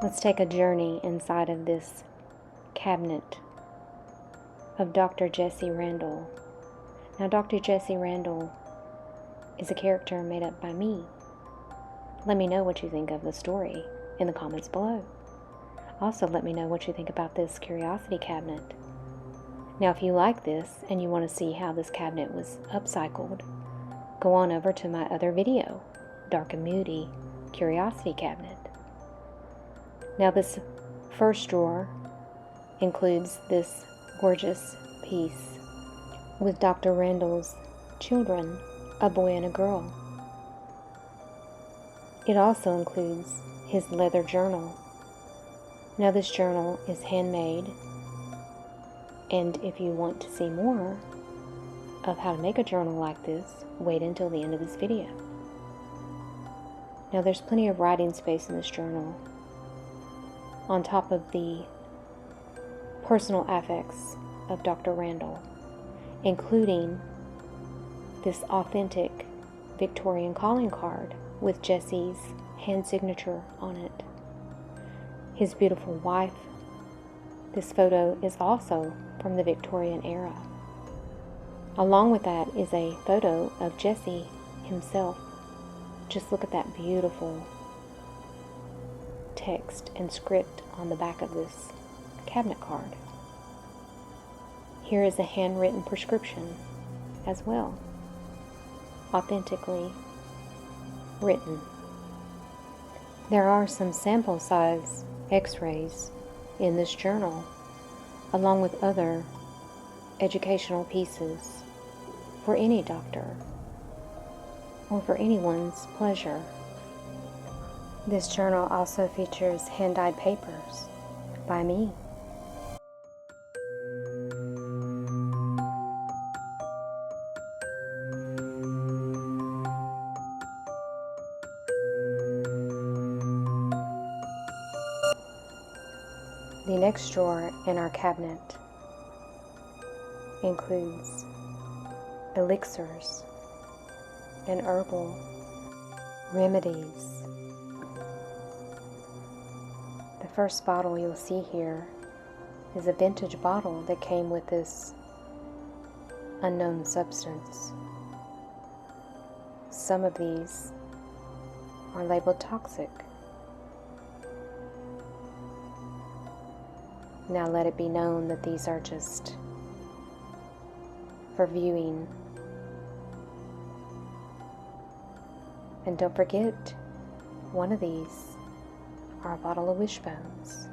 Let's take a journey inside of this cabinet of Dr. Jesse Randall. Now, Dr. Jesse Randall is a character made up by me. Let me know what you think of the story in the comments below. Also, let me know what you think about this curiosity cabinet. Now, if you like this and you want to see how this cabinet was upcycled, go on over to my other video, Dark and Moody Curiosity Cabinet. Now, this first drawer includes this gorgeous piece with Dr. Randall's children, a boy and a girl. It also includes his leather journal. Now, this journal is handmade, and if you want to see more of how to make a journal like this, wait until the end of this video. Now, there's plenty of writing space in this journal on top of the personal affects of Dr. Randall, including this authentic Victorian calling card with Jesse's hand signature on it. His beautiful wife. This photo is also from the Victorian era. Along with that is a photo of Jesse himself. Just look at that beautiful text and script on the back of this cabinet card. Here is a handwritten prescription as well, authentically written. There are some sample size x-rays in this journal, along with other educational pieces for any doctor or for anyone's pleasure. This journal also features hand-dyed papers by me. The next drawer in our cabinet includes elixirs and herbal remedies. The first bottle you'll see here is a vintage bottle that came with this unknown substance. Some of these are labeled toxic. Now let it be known that these are just for viewing. And don't forget, one of these are a bottle of wishbones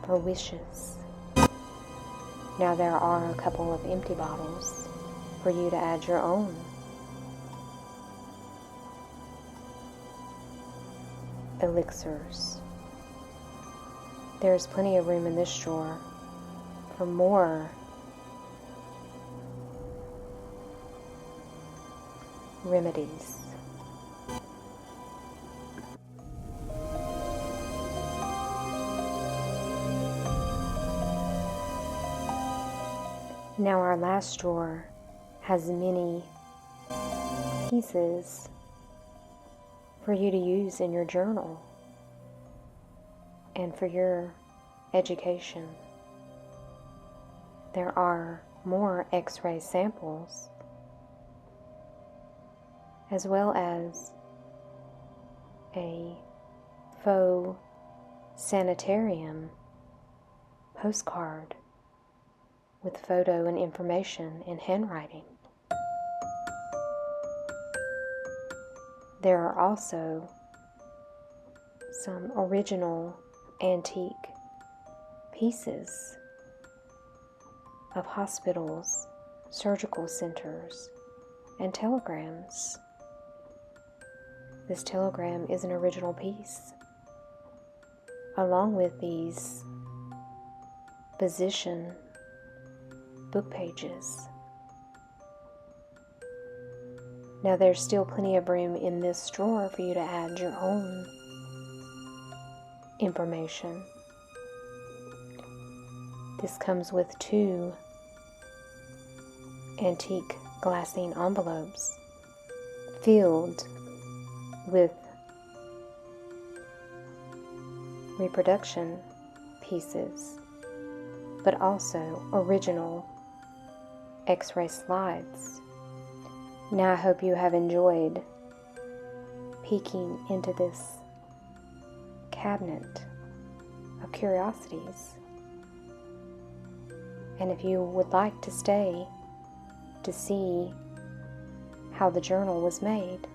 for wishes. Now there are a couple of empty bottles for you to add your own elixirs. There's plenty of room in this drawer for more remedies. Now our last drawer has many pieces for you to use in your journal and for your education. There are more x-ray samples, as well as a faux sanitarium postcard with photo and information in handwriting. There are also some original antique pieces of hospitals, surgical centers, and telegrams. This telegram is an original piece, along with these physician book pages. Now there's still plenty of room in this drawer for you to add your own information. This comes with 2 antique glassine envelopes filled with reproduction pieces, but also original X-ray slides. Now I hope you have enjoyed peeking into this cabinet of curiosities. And if you would like to stay to see how the journal was made,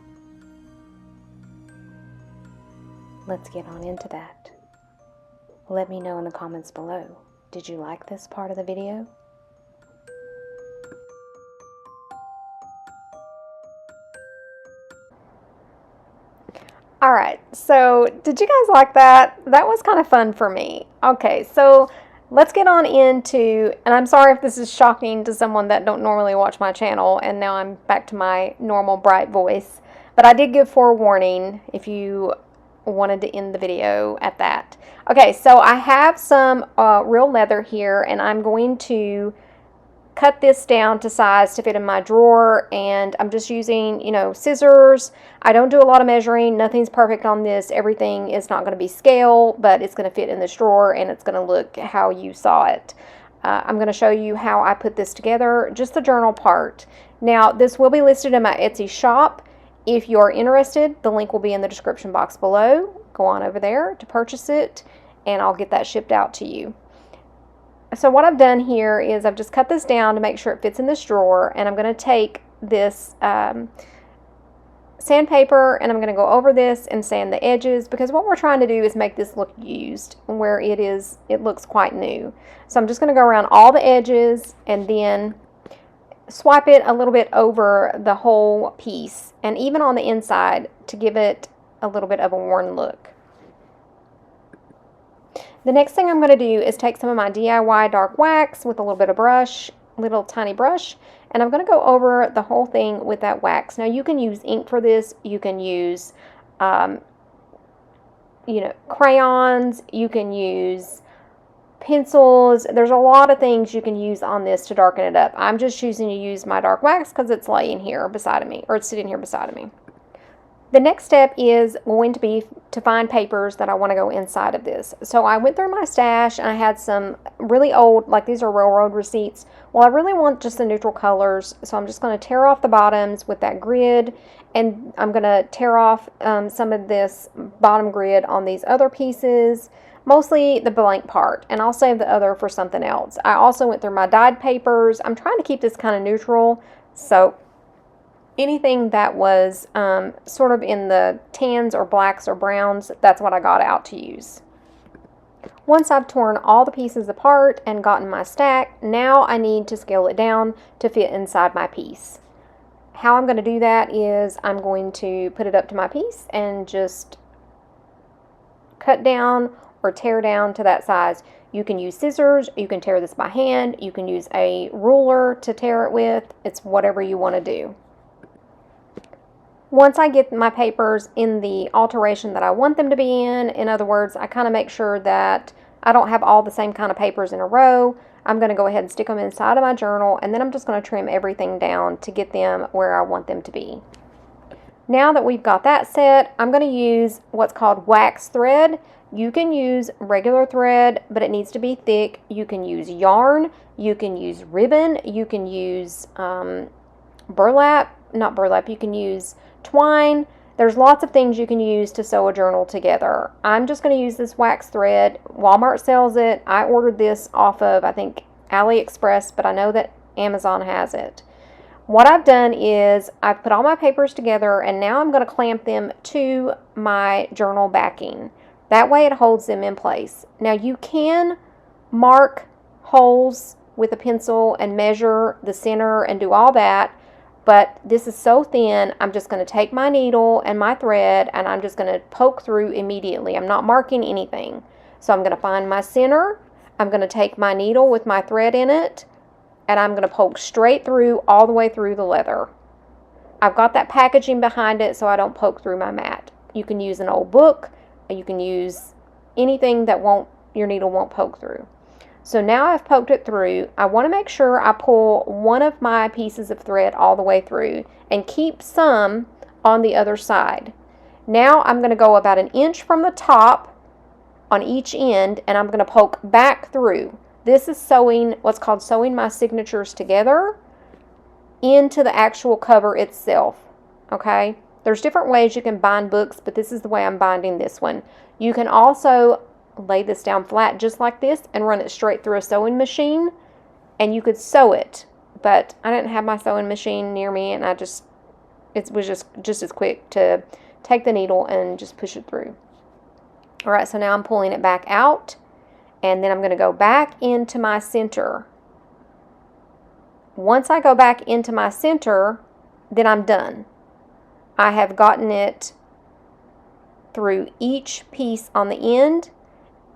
let's get on into that. Let me know in the comments below. Did you like this part of the video? Alright, so did you guys like that? That was kind of fun for me. Okay, so let's get on into, and I'm sorry if this is shocking to someone that don't normally watch my channel, and now I'm back to my normal bright voice, but I did give forewarning if you wanted to end the video at that. Okay, so I have some real leather here, and I'm going to cut this down to size to fit in my drawer, and I'm just using, scissors. I don't do a lot of measuring. Nothing's perfect on this. Everything is not going to be scale, but it's going to fit in this drawer, and it's going to look how you saw it. I'm going to show you how I put this together, just the journal part. Now, this will be listed in my Etsy shop. If you're interested, the link will be in the description box below. Go on over there to purchase it, and I'll get that shipped out to you. So what I've done here is I've just cut this down to make sure it fits in this drawer, and I'm going to take this sandpaper and I'm going to go over this and sand the edges, because what we're trying to do is make this look used where it looks quite new. So I'm just going to go around all the edges and then swipe it a little bit over the whole piece, and even on the inside, to give it a little bit of a worn look. The next thing I'm going to do is take some of my DIY dark wax with a little bit of brush, little tiny brush, and I'm going to go over the whole thing with that wax. Now you can use ink for this. You can use, crayons. You can use pencils. There's a lot of things you can use on this to darken it up. I'm just choosing to use my dark wax because it's laying here beside me, or it's sitting here beside me. The next step is going to be to find papers that I want to go inside of this. So I went through my stash and I had some really old, like these are railroad receipts. Well, I really want just the neutral colors, so I'm just going to tear off the bottoms with that grid, and I'm going to tear off some of this bottom grid on these other pieces, mostly the blank part, and I'll save the other for something else. I also went through my dyed papers. I'm trying to keep this kind of neutral, so anything that was sort of in the tans or blacks or browns, that's what I got out to use. Once I've torn all the pieces apart and gotten my stack, now I need to scale it down to fit inside my piece. How I'm going to do that is I'm going to put it up to my piece and just cut down or tear down to that size. You can use scissors, you can tear this by hand, you can use a ruler to tear it with. It's whatever you want to do. Once I get my papers in the alteration that I want them to be in other words, I kind of make sure that I don't have all the same kind of papers in a row. I'm going to go ahead and stick them inside of my journal, and then I'm just going to trim everything down to get them where I want them to be. Now that we've got that set, I'm going to use what's called wax thread. You can use regular thread, but it needs to be thick. You can use yarn, you can use ribbon, you can use you can use twine. There's lots of things you can use to sew a journal together. I'm just going to use this wax thread. Walmart sells it. I ordered this off of, I think, Elixirs, but I know that Amazon has it. What I've done is I've put all my papers together, and now I'm going to clamp them to my journal backing. That way it holds them in place. Now you can mark holes with a pencil and measure the center and do all that, but this is so thin, I'm just going to take my needle and my thread and I'm just going to poke through immediately. I'm not marking anything. So I'm going to find my center, I'm going to take my needle with my thread in it, and I'm going to poke straight through all the way through the leather. I've got that packaging behind it so I don't poke through my mat. You can use an old book, you can use anything that your needle won't poke through. So now I've poked it through. I want to make sure I pull one of my pieces of thread all the way through and keep some on the other side. Now I'm going to go about 1 inch from the top on each end, and I'm going to poke back through. This is sewing, what's called sewing my signatures together into the actual cover itself, okay? There's different ways you can bind books, but this is the way I'm binding this one. You can also lay this down flat just like this and run it straight through a sewing machine, and you could sew it, but I didn't have my sewing machine near me, and it was just as quick to take the needle and just push it through. All right, so now I'm pulling it back out, and then I'm going to go back into my center. Once I go back into my center, then I'm done. I have gotten it through each piece on the end,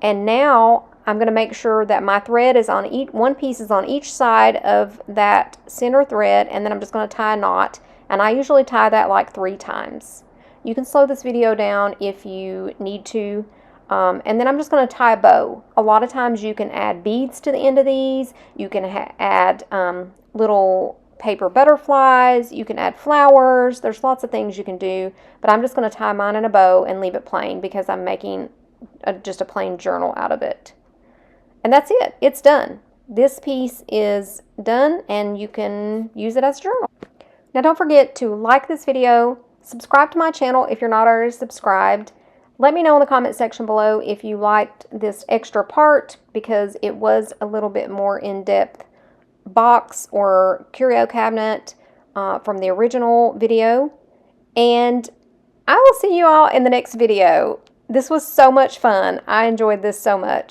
and now I'm going to make sure that my thread is on one piece is on each side of that center thread, and then I'm just going to tie a knot, and I usually tie that like 3 times. You can slow this video down if you need to. And then I'm just going to tie a bow. A lot of times you can add beads to the end of these. You can add little paper butterflies. You can add flowers. There's lots of things you can do. But I'm just going to tie mine in a bow and leave it plain because I'm making just a plain journal out of it. And that's it. It's done. This piece is done, and you can use it as a journal. Now don't forget to like this video. Subscribe to my channel if you're not already subscribed. Let me know in the comment section below if you liked this extra part, because it was a little bit more in-depth box or curio cabinet from the original video. And I will see you all in the next video. This was so much fun. I enjoyed this so much.